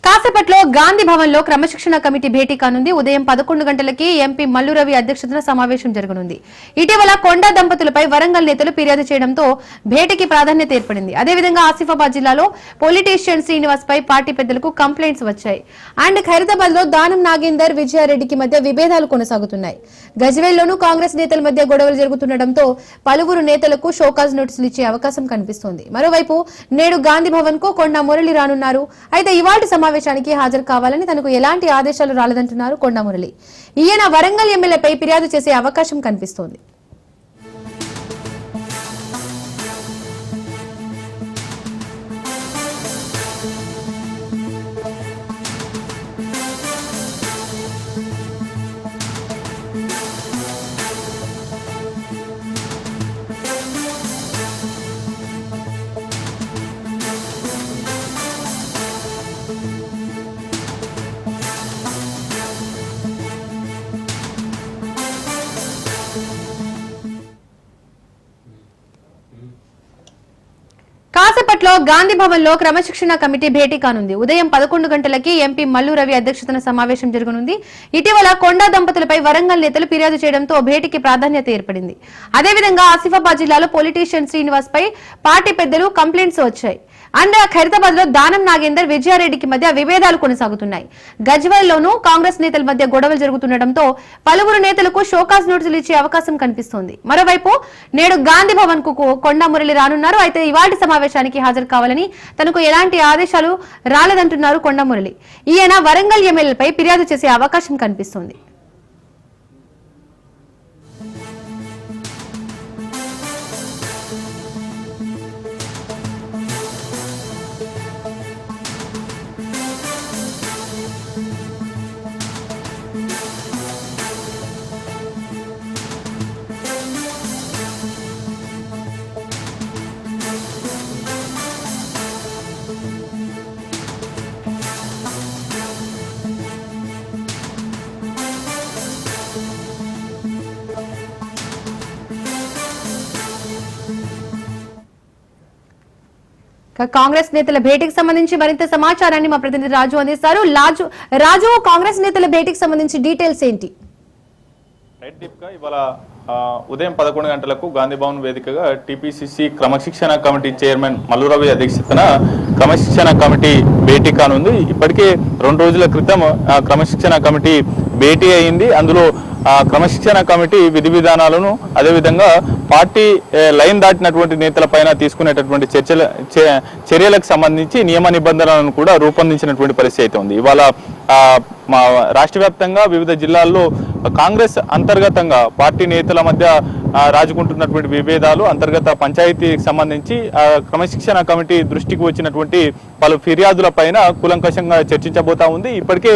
కాసేపట్లో గాంధీ భవన్ లో క్రమశిక్షణ కమిటీ భేటీ కానుంది. ఉదయం 11 గంటలకి ఎంపీ మల్లు రవి అధ్యక్షతన సమావేశం జరగనుంది. ఇటీవల కొండా దంపతులపై వరంగల్ నేతలు ఫిర్యాదు చేయడంతో భేటీకి ప్రాధాన్యత ఏర్పడింది. అదేవిధంగా ఆసిఫాబాద్ జిల్లాలో పొలిటీషియన్ శ్రీనివాస్ పై పార్టీ పెద్దలకు కంప్లైంట్స్ వచ్చాయి. అండ్ ఖైరతాబాద్ లో దానం నాగేందర్ విజయారెడ్డికి మధ్య విభేదాలు కొనసాగుతున్నాయి. గజ్వేల్లోనూ కాంగ్రెస్ నేతల మధ్య గొడవలు జరుగుతుండటంతో పలువురు నేతలకు షోకాజ్ నోటీసులు ఇచ్చే అవకాశం కనిపిస్తోంది. మరోవైపు నేడు గాంధీ భవన్ కు కొండా మురళి రానున్నారు. అయితే ఇవాళ సమావేశానికి హాజరు కావాలని తనకు ఎలాంటి ఆదేశాలు రాలేదంటున్నారు కొండా మురళి. ఈయన వరంగల్ ఎమ్మెల్యేపై ఫిర్యాదు చేసే అవకాశం కనిపిస్తోంది. కాసేపట్లో గాంధీ భవన్ లో క్రమశిక్షణ కమిటీ భేటీ కానుంది. ఉదయం 11 గంటలకి ఎంపీ మల్లు రవి అధ్యక్షతన సమావేశం జరగనుంది. ఇటీవల కొండా దంపతులపై వరంగల్ నేతలు ఫిర్యాదు చేయడంతో భేటీకి ప్రాధాన్యత ఏర్పడింది. అదేవిధంగా ఆసిఫాబాద్ జిల్లాలో పొలిటీషియన్ శ్రీనివాస్ పై పార్టీ పెద్దలు కంప్లైంట్స్ వచ్చాయి. అండ్ ఖైరతాబాద్ లో దానం నాగేందర్ విజయారెడ్డికి మధ్య విభేదాలు కొనసాగుతున్నాయి. గజ్వేల్లోనూ కాంగ్రెస్ నేతల మధ్య గొడవలు జరుగుతుండటంతో పలువురు నేతలకు షోకాజ్ నోటీసులు ఇచ్చే అవకాశం కనిపిస్తోంది. మరోవైపు నేడు గాంధీ భవన్ కు కొండా మురళి రానున్నారు. అయితే ఇవాళ సమావేశానికి హాజరు కావాలని తనకు ఎలాంటి ఆదేశాలు రాలేదంటున్నారు కొండా మురళి. ఈయన వరంగల్ ఎమ్మెల్యేపై ఫిర్యాదు చేసే అవకాశం కనిపిస్తోంది. కాంగ్రెస్ నేతల భేటీకి సంబంధించి మరింత సమాచారాన్ని మా ప్రతినిధి రాజు అందిస్తారు. రాజు, కాంగ్రెస్ నేతల భేటీకి సంబంధించి డీటెయిల్స్ ఏంటి? ఇవాళ ఉదయం 11 గంటలకు గాంధీ భవన్ వేదికగా టీపీసీసీ క్రమశిక్షణ కమిటీ చైర్మన్ మల్లు రవి అధ్యక్షతన క్రమశిక్షణ కమిటీ భేటీ కానుంది. ఇప్పటికే 2 రోజుల క్రితం క్రమశిక్షణ కమిటీ భేటీ అయింది. అందులో క్రమశిక్షణ కమిటీ విధి విధానాలను అదేవిధంగా పార్టీ లైన్ దాటినటువంటి నేతలపైన తీసుకునేటటువంటి చర్యలకు సంబంధించి నియమ నిబంధనలను కూడా రూపొందించినటువంటి పరిస్థితి అయితే ఉంది. ఇవాళ మా రాష్ట్ర వ్యాప్తంగా వివిధ జిల్లాల్లో కాంగ్రెస్ అంతర్గతంగా పార్టీ నేతల మధ్య రాజుకుంటున్నటువంటి విభేదాలు అంతర్గత పంచాయతీకి సంబంధించి క్రమశిక్షణ కమిటీ దృష్టికి వచ్చినటువంటి పలు ఫిర్యాదుల పైన కూలంకషంగా చర్చించబోతా ఉంది. ఇప్పటికే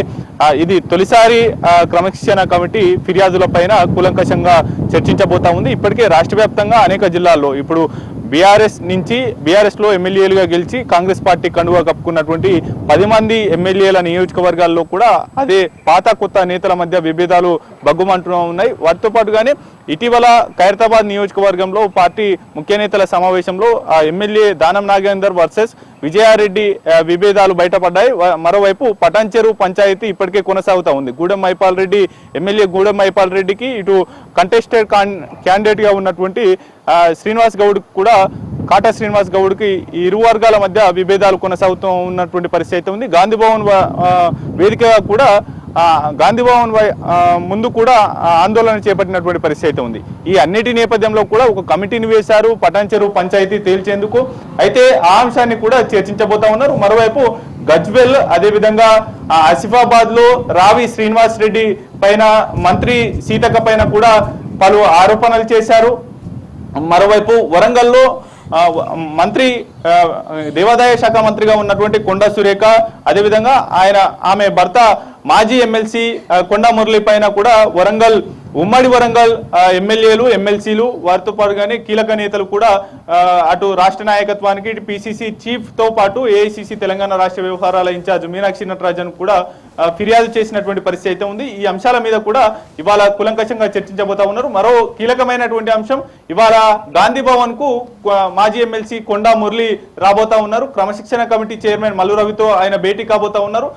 ఇది తొలిసారి క్రమశిక్షణ కమిటీ ఫిర్యాదుల పైన కూలంకషంగా చర్చించబోతా ఉంది. ఇప్పటికే రాష్ట్ర వ్యాప్తంగా అనేక జిల్లాల్లో ఇప్పుడు బీఆర్ఎస్ లో ఎమ్మెల్యేలుగా గెలిచి కాంగ్రెస్ పార్టీ కండువా కప్పుకున్నటువంటి 10 మంది ఎమ్మెల్యేల నియోజకవర్గాల్లో కూడా అదే పాత కొత్త నేతల మధ్య విభేదాలు బగ్గుమంటూ ఉన్నాయి. వాటితో పాటుగానే ఇటీవల ఖైరతాబాద్ నియోజకవర్గంలో పార్టీ ముఖ్య నేతల సమావేశంలో ఎమ్మెల్యే దానం నాగేందర్ వర్సెస్ విజయారెడ్డి విభేదాలు బయటపడ్డాయి. మరోవైపు పటాన్చెరు పంచాయతీ ఇప్పటికే కొనసాగుతూ ఉంది. గూడెం మైపాల్ రెడ్డి ఎమ్మెల్యే గూడెం మైపాల్ రెడ్డికి ఇటు కంటెస్టెడ్ క్యాండిడేట్ గా ఉన్నటువంటి శ్రీనివాస్ గౌడ్ కూడా కాటా శ్రీనివాస్ గౌడ్కి ఈ ఇరు వర్గాల మధ్య విభేదాలు కొనసాగుతూ ఉన్నటువంటి పరిస్థితి ఉంది. గాంధీ భవన్ వేదికగా కూడా గాంధీ భవన్ ముందు కూడా ఆందోళన చేపట్టినటువంటి పరిస్థితి ఉంది. ఈ అన్నిటి నేపథ్యంలో కూడా ఒక కమిటీని వేశారు పటాన్చెరు పంచాయతీ తేల్చేందుకు. అయితే ఆ అంశాన్ని కూడా చర్చించబోతా ఉన్నారు. మరోవైపు గజ్వేల్ అదేవిధంగా ఆసిఫాబాద్ లో రావి శ్రీనివాస్ రెడ్డి పైన మంత్రి సీతక్క పైన కూడా పలు ఆరోపణలు చేశారు. మరోవైపు వరంగల్లో మంత్రి దేవాదాయ శాఖ మంత్రిగా ఉన్నటువంటి కొండా సురేఖ, అదేవిధంగా ఆమె భర్త మాజీ ఎమ్మెల్సీ కొండా మురళి పైన కూడా ఉమ్మడి వరంగల్ ఎమ్మెల్యేలు ఎమ్మెల్సీలు వారితో పాటుగానే కీలక నేతలు కూడా అటు రాష్ట్ర నాయకత్వానికి ఇటు పిసిసి చీఫ్ తో పాటు ఏఐసిసి తెలంగాణ రాష్ట్ర వ్యవహారాల ఇన్ఛార్జ్ మీనాక్షి నటరాజన్ కూడా ఫిర్యాదు చేసినటువంటి పరిస్థితి అయితే ఉంది. ఈ అంశాల మీద కూడా ఇవాళ కులంకషంగా చర్చించబోతా ఉన్నారు. మరో కీలకమైనటువంటి అంశం, ఇవాళ గాంధీ భవన్ కు మాజీ ఎమ్మెల్సీ కొండా మురళి రాబోతా ఉన్నారు. క్రమశిక్షణ కమిటీ చైర్మన్ మల్లు రవితో ఆయన భేటీ కాబోతా ఉన్నారు.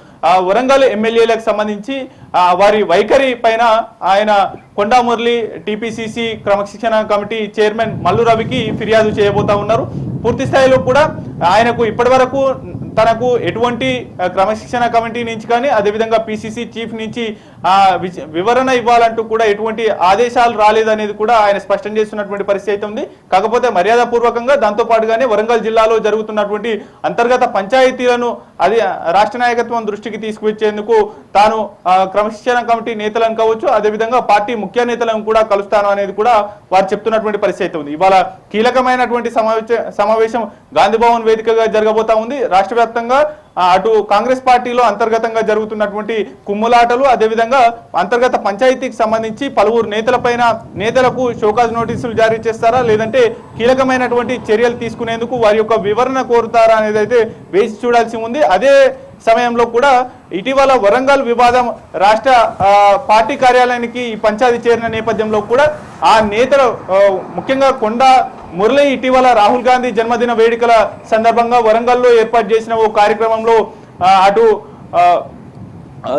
వరంగల్ ఎమ్మెల్యేలకు సంబంధించి వారి వైఖరి పైన ఆయన కొండా మురళి టిపిసిసి క్రమశిక్షణ కమిటీ చైర్మన్ మల్లు రవికి ఫిర్యాదు చేయబోతా ఉన్నారు. పూర్తి స్థాయిలో కూడా ఆయనకు ఇప్పటి వరకు తనకు ఎటువంటి క్రమశిక్షణ కమిటీ నుంచి కానీ అదేవిధంగా పిసిసి చీఫ్ నుంచి వివరణ ఇవ్వాలంటూ కూడా ఎటువంటి ఆదేశాలు రాలేదనేది కూడా ఆయన స్పష్టం చేస్తున్నటువంటి పరిస్థితి అయితే ఉంది. కాకపోతే మర్యాదపూర్వకంగా దాంతో పాటుగానే వరంగల్ జిల్లాలో జరుగుతున్నటువంటి అంతర్గత పంచాయతీలను అది రాష్ట్ర నాయకత్వం దృష్టికి తీసుకువచ్చేందుకు తాను క్రమశిక్షణ కమిటీ నేతలను కావచ్చు, అదేవిధంగా పార్టీ ముఖ్య నేతలను కూడా కలుస్తాను అనేది కూడా వారు చెప్తున్నటువంటి పరిస్థితి అయితే ఉంది. ఇవాళ కీలకమైనటువంటి సమావేశం గాంధీభవన్ వేదికగా జరగబోతా ఉంది. రాష్ట్ర వ్యాప్తంగా అటు కాంగ్రెస్ పార్టీలో అంతర్గతంగా జరుగుతున్నటువంటి కుమ్ములాటలు, అదేవిధంగా అంతర్గత పంచాయతీకి సంబంధించి పలువురు నేతలకు షోకాజ్ నోటీసులు జారీ చేస్తారా, లేదంటే కీలకమైనటువంటి చర్యలు తీసుకునేందుకు వారి యొక్క వివరణ కోరుతారా అనేది అయితే వేచి చూడాల్సి ఉంది. అదే సమయంలో కూడా ఇటీవల వరంగల్ వివాదం రాష్ట్ర పార్టీ కార్యాలయానికి ఈ పంచాయతీ చేరిన నేపథ్యంలో కూడా ఆ నేతలు ముఖ్యంగా కొండా మురళి ఇటీవల రాహుల్ గాంధీ జన్మదిన వేడుకల సందర్భంగా వరంగల్లో ఏర్పాటు చేసిన ఓ కార్యక్రమంలో అటు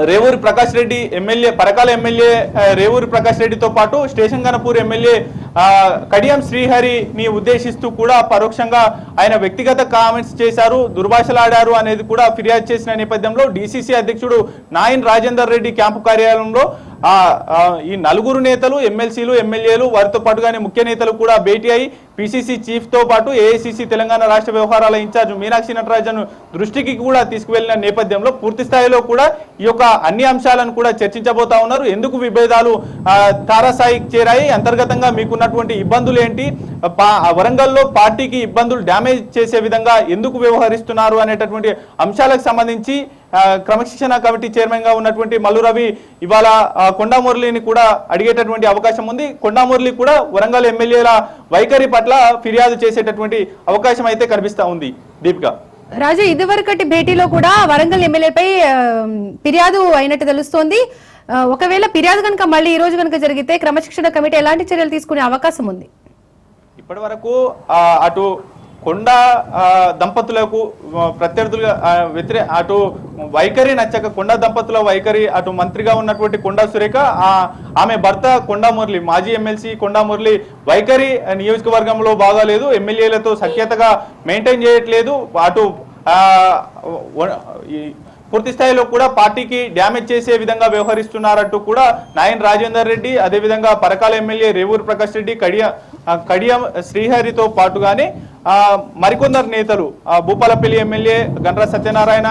రేవూరి ప్రకాష్ రెడ్డి ఎమ్మెల్యే, పరకాల ఎమ్మెల్యే రేవూరి ప్రకాష్ రెడ్డితో పాటు స్టేషన్ గణపూర్ ఎమ్మెల్యే కడియం శ్రీహరిని ఉద్దేశిస్తూ కూడా పరోక్షంగా ఆయన వ్యక్తిగత కామెంట్స్ చేశారు, దుర్భాషలాడారు అనేది కూడా ఫిర్యాదు చేసిన నేపథ్యంలో డిసిసి అధ్యక్షుడు నాయన్ రాజేందర్ రెడ్డి క్యాంపు కార్యాలయంలో ఈ నలుగురు నేతలు ఎమ్మెల్సీలు ఎమ్మెల్యేలు వారితో పాటుగానే ముఖ్య నేతలు కూడా భేటీ అయి పిసిసి చీఫ్ తో పాటు ఏఐసిసి తెలంగాణ రాష్ట్ర వ్యవహారాల ఇన్ఛార్జ్ మీనాక్షి నటరాజన్ దృష్టికి కూడా తీసుకువెళ్లిన నేపథ్యంలో పూర్తి స్థాయిలో కూడా ఈ యొక్క అన్ని అంశాలను కూడా చర్చించబోతా ఉన్నారు. ఎందుకు విభేదాలు తారాస్థాయికి చేరాయి, అంతర్గతంగా మీకున్నటువంటి ఇబ్బందులు ఏంటి, వరంగల్లో పార్టీకి ఇబ్బందులు డ్యామేజ్ చేసే విధంగా ఎందుకు వ్యవహరిస్తున్నారు అనేటటువంటి అంశాలకు సంబంధించి క్రమశిక్షణ కమిటీ చైర్మన్ గా ఉన్నటువంటి మల్లు రవి ఇవాళ కొండా మురళిని కూడా అడిగేటటువంటి అవకాశం ఉంది. కొండా మురళి కూడా వరంగల్ ఎమ్మెల్యేల వైఖరి పట్ల ఫిర్యాదు చేసేటటువంటి అవకాశం అయితే కనిపిస్తా ఉంది. దీపిక, రాజు, ఇదివరకటి భేటీలో కూడా వరంగల్ ఎమ్మెల్యేపై ఫిర్యాదు అయినట్టు తెలుస్తోంది. ఒకవేళ ఫిర్యాదు కనుక మళ్ళీ ఈ రోజు కనుక జరిగితే క్రమశిక్షణ కమిటీ ఎలాంటి చర్యలు తీసుకునే అవకాశం ఉంది? ఇప్పటి వరకు అటు కొండా దంపతులకు ప్రత్యర్థులుగా అటు వైఖరి నచ్చక కొండా దంపతుల వైఖరి, అటు మంత్రిగా ఉన్నటువంటి కొండా సురేఖ, ఆమె భర్త కొండా మురళి మాజీ ఎమ్మెల్సీ కొండా మురళి వైఖరి నియోజకవర్గంలో బాగాలేదు, ఎమ్మెల్యేలతో సఖ్యతగా మెయింటైన్ చేయట్లేదు, అటు పూర్తి స్థాయిలో కూడా పార్టీకి డ్యామేజ్ చేసే విధంగా వ్యవహరిస్తున్నారంటూ కూడా నాయన్ రాజేందర్ రెడ్డి, అదేవిధంగా పరకాల ఎమ్మెల్యే రేవూరి ప్రకాష్ రెడ్డి, కడియం శ్రీహరితో పాటుగానే మరికొందరు నేతలు భూపాలపల్లి ఎమ్మెల్యే గండ్ర సత్యనారాయణ,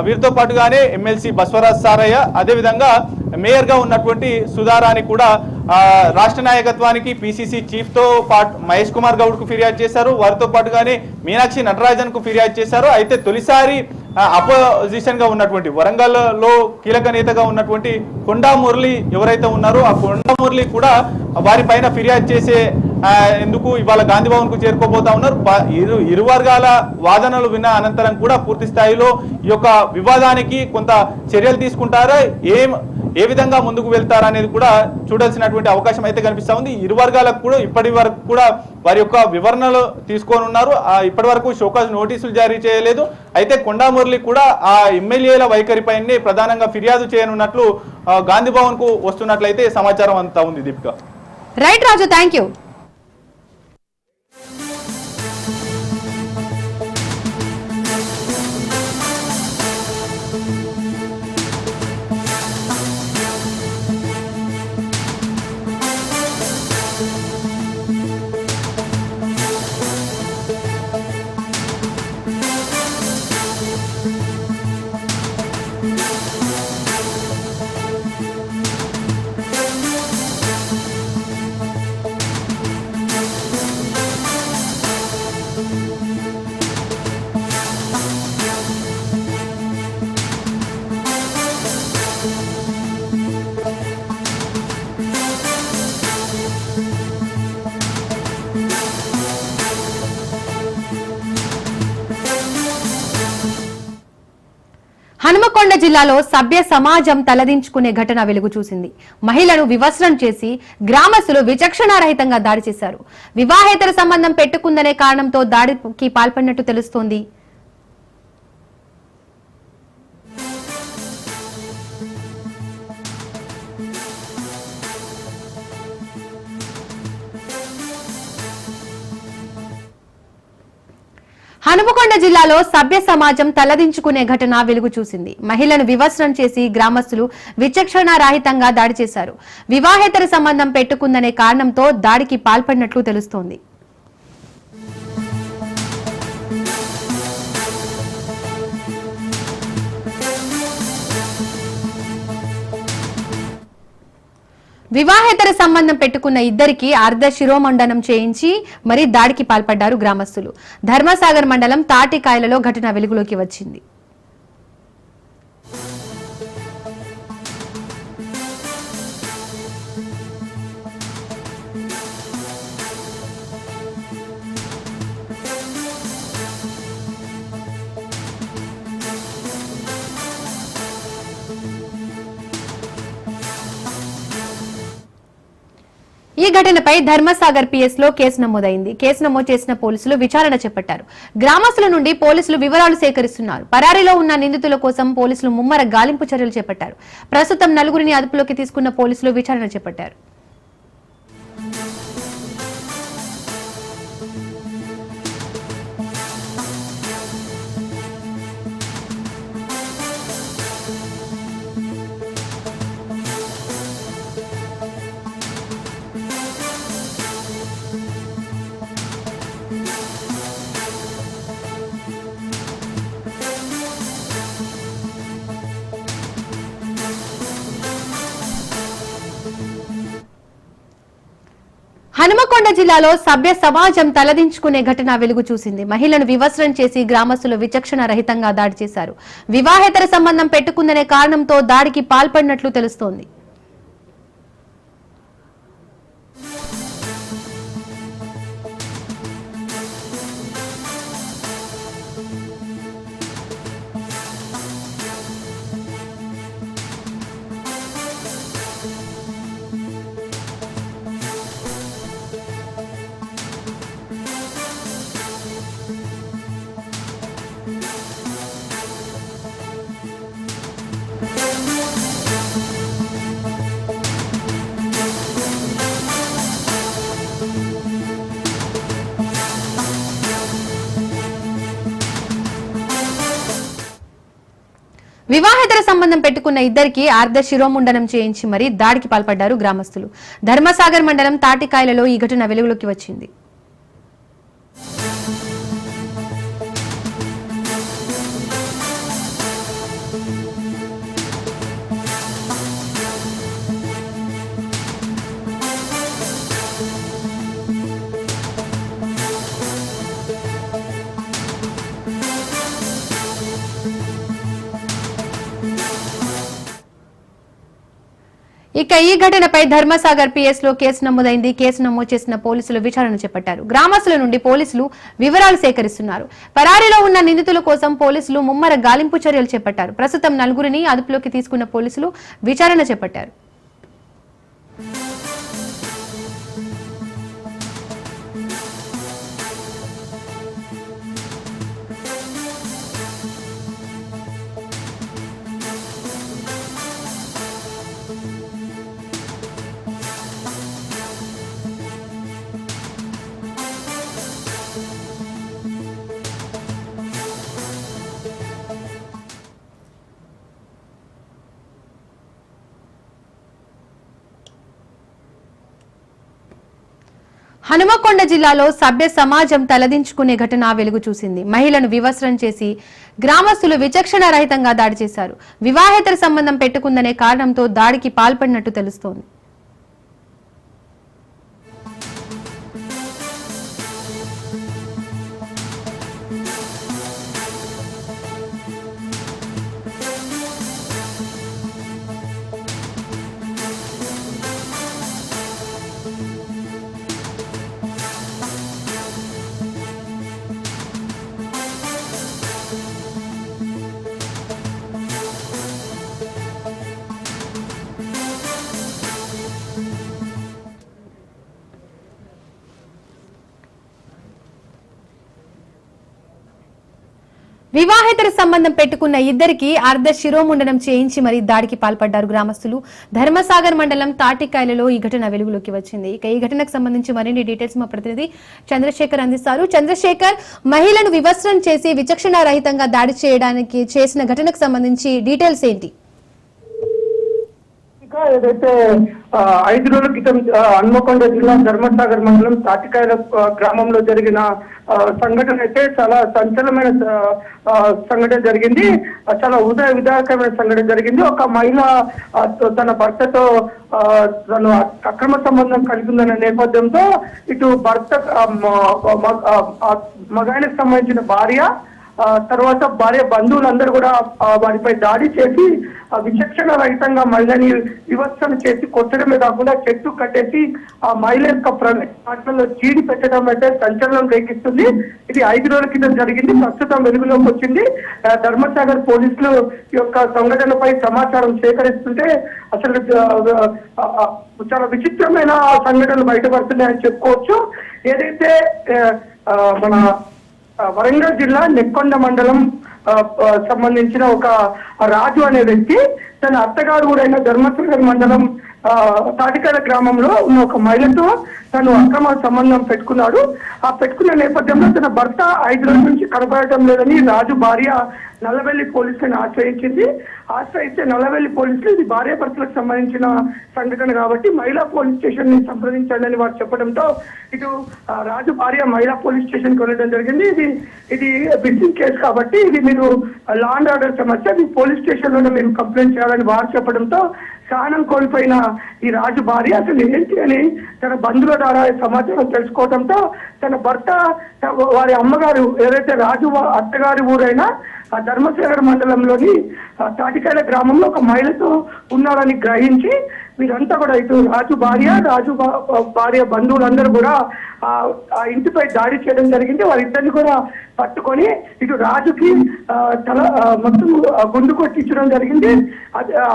వీరితో పాటుగానే ఎమ్మెల్సీ బస్వరాజ్ సారయ్య, అదేవిధంగా మేయర్గా ఉన్నటువంటి సుధారాణి కూడా రాష్ట్ర నాయకత్వానికి పిసిసి చీఫ్ తో పాటు మహేష్ కుమార్ గౌడ్ కు ఫిర్యాదు చేశారు. వారితో పాటుగానే మీనాక్షి నటరాజన్ కు ఫిర్యాదు చేశారు. అయితే తొలిసారి అపోజిషన్ గా ఉన్నటువంటి వరంగల్ లో కీలక నేతగా ఉన్నటువంటి కొండా మురళి ఎవరైతే ఉన్నారో ఆ కొండా మురళి కూడా వారి పైన ఫిర్యాదు చేసే ఎందుకు ఇవాళ గాంధీ భవన్ కు చేరుకోబోతా ఉన్నారు. ఇరు వర్గాల వాదనలు విన్న అనంతరం కూడా పూర్తి స్థాయిలో ఈ యొక్క వివాదానికి కొంత చర్యలు తీసుకుంటారా, ఏ విధంగా ముందుకు వెళ్తారా అనేది కూడా చూడాల్సినటువంటి అవకాశం అయితే కనిపిస్తా ఉంది. ఇరు వర్గాలకు కూడా ఇప్పటి వరకు కూడా వారి యొక్క వివరణలు తీసుకొని ఉన్నారు. ఇప్పటి వరకు షోకాజ్ నోటీసులు జారీ చేయలేదు. అయితే కొండా మురళి కూడా ఆ ఎమ్మెల్యేల వైఖరిపైనే ప్రధానంగా ఫిర్యాదు చేయనున్నట్లు గాంధీ భవన్ కు వస్తున్నట్లయితే సమాచారం అంతా ఉంది. Deepika, right Raju, thank you. Hanumakonda జిల్లాలో సభ్య సమాజం తలదించుకునే ఘటన వెలుగు చూసింది. మహిళను వివస్త్రం చేసి గ్రామస్తులు విచక్షణారహితంగా దాడి చేశారు. వివాహేతర సంబంధం పెట్టుకుందనే కారణంతో దాడికి పాల్పడినట్టు తెలుస్తోంది. హనుమకొండ జిల్లాలో సభ్య సమాజం తలదించుకునే ఘటన వెలుగు చూసింది. మహిళను వివస్త్రం చేసి గ్రామస్తులు విచక్షణారహితంగా దాడి చేశారు. వివాహేతర సంబంధం పెట్టుకుందనే కారణంతో దాడికి పాల్పడినట్లు తెలుస్తోంది. వివాహేతర సంబంధం పెట్టుకున్న ఇద్దరికి అర్ధ శిరోమండనం చేయించి మరీ దాడికి పాల్పడ్డారు గ్రామస్తులు. ధర్మసాగర్ మండలం తాటికాయలలో ఘటన వెలుగులోకి వచ్చింది. ఈ ఘటనపై ధర్మసాగర్ పిఎస్ లో కేసు నమోదైంది. కేసు నమోదు చేసిన పోలీసులు విచారణ చేపట్టారు. గ్రామస్తుల నుండి పోలీసులు వివరాలు సేకరిస్తున్నారు. పరారీలో ఉన్న నిందితుల కోసం పోలీసులు ముమ్మర గాలింపు చర్యలు చేపట్టారు. ప్రస్తుతం నలుగురిని అదుపులోకి తీసుకున్న పోలీసులు విచారణ చేపట్టారు. హనుమకొండ జిల్లాలో సభ్య సమాజం తలదించుకునే ఘటన వెలుగు చూసింది. మహిళను వివస్త్రం చేసి గ్రామస్తులు విచక్షణ రహితంగా దాడి చేశారు. వివాహేతర సంబంధం పెట్టుకుందనే కారణంతో దాడికి పాల్పడినట్లు తెలుస్తోంది. వివాహేతర సంబంధం పెట్టుకున్న ఇద్దరికి అర్ధ శిరోముండనం చేయించి మరీ దాడికి పాల్పడ్డారు గ్రామస్తులు. ధర్మసాగర్ మండలం తాటికాయలలో ఈ ఘటన వెలుగులోకి వచ్చింది. ఇక ఈ ఘటనపై ధర్మసాగర్ పిఎస్ లో కేసు నమోదైంది. కేసు నమోదు చేసిన పోలీసులు విచారణ చేపట్టారు. గ్రామస్తుల నుండి పోలీసులు వివరాలు సేకరిస్తున్నారు. పరారీలో ఉన్న నిందితుల కోసం పోలీసులు ముమ్మర గాలింపు చర్యలు చేపట్టారు. ప్రస్తుతం నలుగురిని అదుపులోకి తీసుకున్న పోలీసులు విచారణ చేపట్టారు. హనుమకొండ జిల్లాలో సభ్య సమాజం తలదించుకునే ఘటన వెలుగు చూసింది. మహిళను వివస్త్రం చేసి గ్రామస్తులు విచక్షణ రహితంగా దాడి చేశారు. వివాహేతర సంబంధం పెట్టుకుందనే కారణంతో దాడికి పాల్పడినట్టు తెలుస్తోంది. వివాహేతర సంబంధం పెట్టుకున్న ఇద్దరికి అర్ధ శిరోముండనం చేయించి మరీ దాడికి పాల్పడ్డారు గ్రామస్తులు. ధర్మసాగర్ మండలం తాటికాయలలో ఈ ఘటన వెలుగులోకి వచ్చింది. ఇక ఈ ఘటనకు సంబంధించి మరిన్ని డీటెయిల్స్ మా ప్రతినిధి చంద్రశేఖర్ అందిస్తారు. చంద్రశేఖర్, మహిళను వివస్త్రం చేసి విచక్షణ రహితంగా దాడి చేయడానికి చేసిన ఘటనకు సంబంధించి డీటెయిల్స్ ఏంటి? ఏదైతే 5 రోజుల క్రితం హన్మకొండ జిల్లా ధర్మసాగర్ మండలం తాటికాయల గ్రామంలో జరిగిన సంఘటన అయితే చాలా సంచలనమైన సంఘటన జరిగింది. చాలా విధాయకమైన సంఘటన జరిగింది. ఒక మహిళ తన భర్తతో తను అక్రమ సంబంధం కలిగి ఉందనే నేపథ్యంతో ఇటు భర్త మగానికి సంబంధించిన భార్య తర్వాత భార్య బంధువులందరూ కూడా వారిపై దాడి చేసి విచక్షణ రహితంగా మహిళని వివక్షణ చేసి కొట్టడమే కాకుండా చెట్టు కట్టేసి ఆ మహిళ యొక్క ప్రైవేట్ పార్టీలో చీడి పెట్టడం అయితే సంచలనం రేకిస్తుంది. ఇది 5 రోజుల క్రితం జరిగింది. ప్రస్తుతం వెలుగులోకి వచ్చింది. ధర్మసాగర్ పోలీసులు ఈ యొక్క సంఘటనపై సమాచారం సేకరిస్తుంటే అసలు చాలా విచిత్రమైన సంఘటనలు బయటపడుతున్నాయని చెప్పుకోవచ్చు. ఏదైతే మన వరంగల్ జిల్లా నెక్కొండ మండలం సంబంధించిన ఒక రాజు అనే వ్యక్తి తన అత్తగారు ఊరైన ధర్మసాగర్ మండలం తాటికాడ గ్రామంలో ఉన్న ఒక మహిళతో తను అక్రమ సంబంధం పెట్టుకున్నాడు. ఆ పెట్టుకున్న నేపథ్యంలో తన భర్త 5 రోజుల నుంచి కనపడటం లేదని రాజు భార్య నల్లవెల్లి పోలీసులను ఆశ్రయిస్తే నల్లవెల్లి పోలీసులు ఇది భార్యాభర్తలకు సంబంధించిన సంఘటన కాబట్టి మహిళా పోలీస్ స్టేషన్ ని సంప్రదించండి అని వారు చెప్పడంతో ఇటు రాజు భార్య మహిళా పోలీస్ స్టేషన్ కి వెళ్ళడం జరిగింది. ఇది బిడ్డింగ్ కేసు కాబట్టి ఇది మీరు లా అండ్ ఆర్డర్ సమస్య, మీ పోలీస్ స్టేషన్ లోనే మీరు కంప్లైంట్ చేయాలని వారు చెప్పడంతో సహనం కోల్పోయిన ఈ రాజు భార్య అసలు ఏంటి అని తన బంధువుల ద్వారా సమాచారం తెలుసుకోవడంతో తన భర్త వారి అమ్మగారు ఏదైతే రాజు అత్తగారి ఊరైనా ఆ ధర్మసాగర్ మండలంలోని తాటికాయల గ్రామంలో ఒక మహిళతో ఉన్నారని గ్రహించి వీరంతా కూడా ఇటు రాజు భార్య బంధువులందరూ కూడా ఆ ఇంటిపై దాడి చేయడం జరిగింది. వారిద్దరిని కూడా పట్టుకొని ఇటు రాజుకి మొత్తం గుండు కొట్టించడం జరిగింది.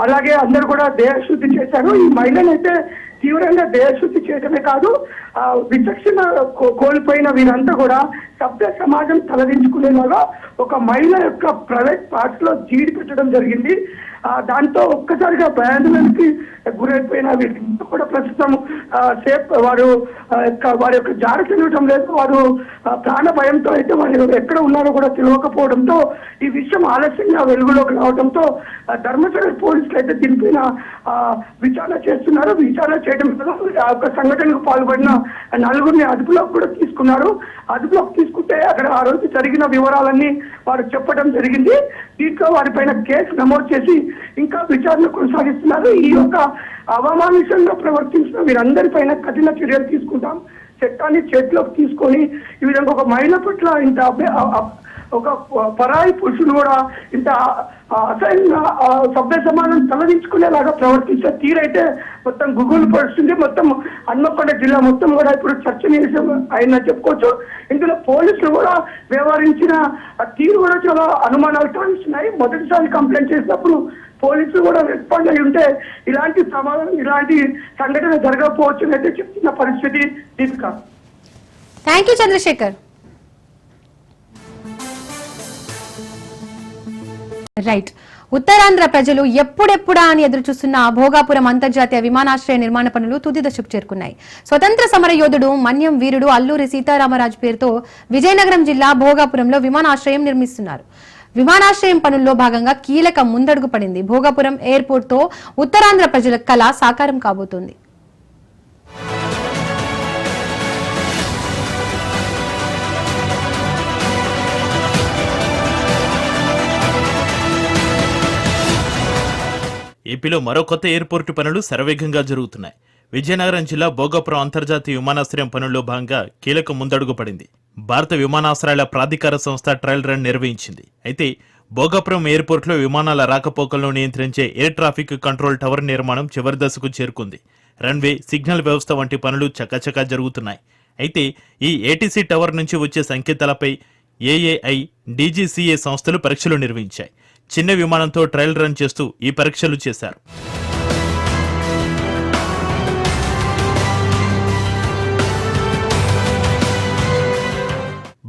అలాగే అందరూ కూడా దేహశుద్ధి చేశారు. ఈ మహిళను అయితే తీవ్రంగా దేహశుద్ధి చేయడమే కాదు, విచక్షణ కోల్పోయిన వీరంతా కూడా సభ్య సమాజం తలదించుకునేలాగా ఒక మహిళ యొక్క ప్రైవేట్ పార్ట్స్ లో జీడి పెట్టడం జరిగింది. దాంతో ఒక్కసారిగా భయాందోళనకి గురైపోయిన వీళ్ళంతా కూడా ప్రస్తుతం వారి యొక్క జాడ తెలియటం లేదు. వారు ప్రాణ భయంతో అయితే వారు ఎక్కడ ఉన్నారో కూడా తెలియకపోవడంతో ఈ విషయం ఆలస్యంగా వెలుగులోకి రావడంతో ధర్మసాగర్ పోలీసులు అయితే దీనిపైన విచారణ చేస్తున్నారు. విచారణ చేయడం ఆ యొక్క సంఘటనకు పాల్పడిన 4గురిని అదుపులోకి కూడా తీసుకున్నారు. అదుపులోకి తీసుకుంటే అక్కడ ఆ రోజు జరిగిన వివరాలన్నీ వారు చెప్పడం జరిగింది. దీంట్లో వారిపైన కేసు నమోదు చేసి ఇంకా విచారణ కొనసాగిస్తున్నారు. ఈ యొక్క అవమానుషంగా ప్రవర్తించిన వీరందరిపైన కఠిన చర్యలు తీసుకుంటాం, చట్టాన్ని చేతిలోకి తీసుకొని ఈ విధంగా ఒక మహిళ పట్ల ఇంత ఒక పరాయి పురుషులు కూడా ఇంత అసహ్యంగా సభ్య సమాజం తలదించుకునేలాగా ప్రవర్తించే తీరైతే మొత్తం గుగులు పడుతుంది. మొత్తం హన్మకొండ జిల్లా మొత్తం కూడా ఇప్పుడు చర్చనీయాంశం అయిందని చెప్పుకోవచ్చు. ఇందులో పోలీసులు కూడా వ్యవహరించిన తీరు కూడా చాలా అనుమానాలు తోనిస్తున్నాయి. మొదటిసారి కంప్లైంట్ చేసినప్పుడు పోలీసులు కూడా రెస్పాండ్ అయి ఉంటే ఇలాంటి సంఘటన జరగకపోవచ్చు అయితే చెప్తున్న పరిస్థితి Deepika. Thank you Chandrashekar. Right. Uttarandhra ప్రజలు ఎప్పుడెప్పుడా అని ఎదురుచూస్తున్న భోగాపురం అంతర్జాతీయ విమానాశ్రయ నిర్మాణ పనులు తుది దశకు చేరుకున్నాయి. స్వతంత్ర సమర యోధుడు మన్యం వీరుడు అల్లూరి సీతారామరాజు పేరుతో విజయనగరం జిల్లా భోగాపురంలో విమానాశ్రయం నిర్మిస్తున్నారు. విమానాశ్రయం పనుల్లో భాగంగా కీలక ముందడుగు పడింది. భోగాపురం ఎయిర్పోర్ట్ తో ఉత్తరాంధ్ర ప్రజల కళ సాకారం కాబోతోంది. ఏపీలో మరో కొత్త ఎయిర్పోర్టు పనులు శరవేగంగా జరుగుతున్నాయి. విజయనగరం జిల్లా భోగాపురం అంతర్జాతీయ విమానాశ్రయం పనుల్లో భాగంగా కీలక ముందడుగు పడింది. భారత విమానాశ్రయాల ప్రాధికార సంస్థ ట్రయల్ రన్ నిర్వహించింది. అయితే భోగాపురం ఎయిర్పోర్టులో విమానాల రాకపోకలను నియంత్రించే ఎయిర్ ట్రాఫిక్ కంట్రోల్ టవర్ నిర్మాణం చివరి దశకు చేరుకుంది. రన్వే, సిగ్నల్ వ్యవస్థ వంటి పనులు చకచకా జరుగుతున్నాయి. అయితే ఈ ఏటీసీ టవర్ నుంచి వచ్చే సంకేతాలపై ఏఏఐ, డీజీసీఏ సంస్థలు పరీక్షలు నిర్వహించాయి. చిన్న విమానంతో ట్రయల్ రన్ చేస్తూ ఈ పరీక్షలు చేశారు.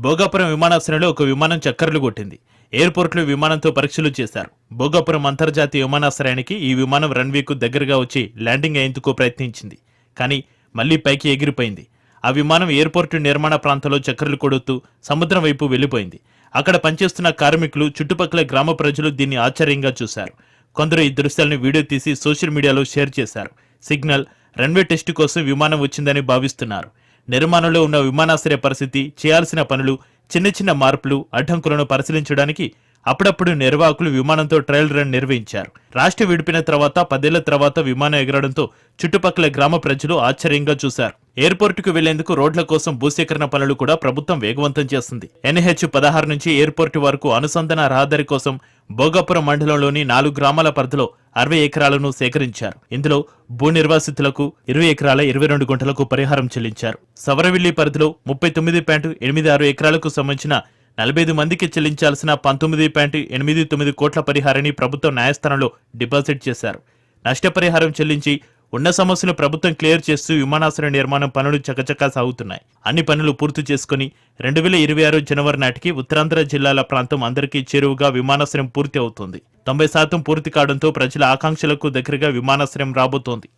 భోగాపురం విమానాశ్రయంలో ఒక విమానం చక్కర్లు కొట్టింది. ఎయిర్పోర్ట్లో విమానంతో పరీక్షలు చేశారు. భోగాపురం అంతర్జాతీయ విమానాశ్రయానికి ఈ విమానం రన్వేకు దగ్గరగా వచ్చి ల్యాండింగ్ అయ్యేందుకు ప్రయత్నించింది. కానీ మళ్లీ పైకి ఎగిరిపోయింది. ఆ విమానం ఎయిర్పోర్టు నిర్మాణ ప్రాంతంలో చక్కర్లు కొడుతూ సముద్రం వైపు వెళ్లిపోయింది. అక్కడ పనిచేస్తున్న కార్మికులు, చుట్టుపక్కల గ్రామ ప్రజలు దీన్ని ఆశ్చర్యంగా చూశారు. కొందరు ఈ దృశ్యాలను వీడియో తీసి సోషల్ మీడియాలో షేర్ చేశారు. సిగ్నల్, రన్వే టెస్టు కోసం విమానం వచ్చిందని భావిస్తున్నారు. నిర్మాణంలో ఉన్న విమానాశ్రయ పరిస్థితి, చేయాల్సిన పనులు, చిన్న చిన్న మార్పులు, అడ్డంకులను పరిశీలించడానికి అప్పుడప్పుడు నిర్వాహకులు విమానంతో ట్రయల్ రన్ నిర్వహించారు. రాష్ట్ర విడిపిన తర్వాత 10 ఏళ్ల తర్వాత విమానం ఎగరడంతో చుట్టుపక్కల గ్రామ ప్రజలు ఆశ్చర్యంగా చూశారు. ఎయిర్పోర్టుకు వెళ్లేందుకు రోడ్ల కోసం భూసేకరణ పనులు కూడా ప్రభుత్వం వేగవంతం చేస్తుంది. NH-16 నుంచి ఎయిర్పోర్టు వరకు అనుసంధాన రహదారి కోసం భోగాపురం మండలంలోని 4 గ్రామాల పరిధిలో 60 ఎకరాలను సేకరించారు. ఇందులో భూ నిర్వాసితులకు 20 ఎకరాల 22 గుంటలకు పరిహారం చెల్లించారు. సవరవిల్లి పరిధిలో 39.86 ఎకరాలకు సంబంధించిన 45 మందికి చెల్లించాల్సిన 19.89 కోట్ల పరిహారాన్ని ప్రభుత్వం న్యాయస్థానంలో డిపాజిట్ చేశారు. నష్టపరిహారం చెల్లించి ఉన్న సమస్యలు ప్రభుత్వం క్లియర్ చేస్తూ విమానాశ్రయ నిర్మాణం పనులు చకచకా సాగుతున్నాయి. అన్ని పనులు పూర్తి చేసుకుని 2026 జనవరి నాటికి ఉత్తరాంధ్ర జిల్లాల ప్రాంతం అందరికీ చేరువుగా విమానాశ్రయం పూర్తి అవుతుంది. 90% పూర్తి కావడంతో ప్రజల ఆకాంక్షలకు దగ్గరగా విమానాశ్రయం రాబోతోంది.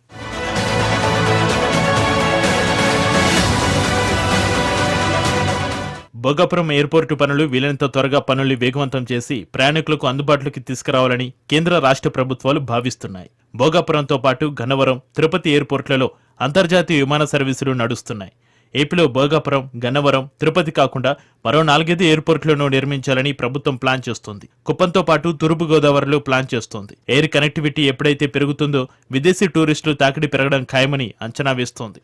భోగాపురం ఎయిర్పోర్టు పనులు వీలైనంత త్వరగా పనుల్ని వేగవంతం చేసి ప్రయాణికులకు అందుబాటులోకి తీసుకురావాలని కేంద్ర రాష్ట్ర ప్రభుత్వాలు భావిస్తున్నాయి. భోగాపురంతో పాటు గన్నవరం, తిరుపతి ఎయిర్పోర్ట్లలో అంతర్జాతీయ విమాన సర్వీసులు నడుస్తున్నాయి. ఏపీలో భోగాపురం, గన్నవరం, తిరుపతి కాకుండా మరో 4 ఎయిర్పోర్ట్లను నిర్మించాలని ప్రభుత్వం ప్లాన్ చేస్తోంది. కుప్పంతో పాటు తూర్పు గోదావరిలో ప్లాన్ చేస్తోంది. ఎయిర్ కనెక్టివిటీ ఎప్పుడైతే పెరుగుతుందో విదేశీ టూరిస్టులు తాకిడి పెరగడం ఖాయమని అంచనా వేస్తోంది.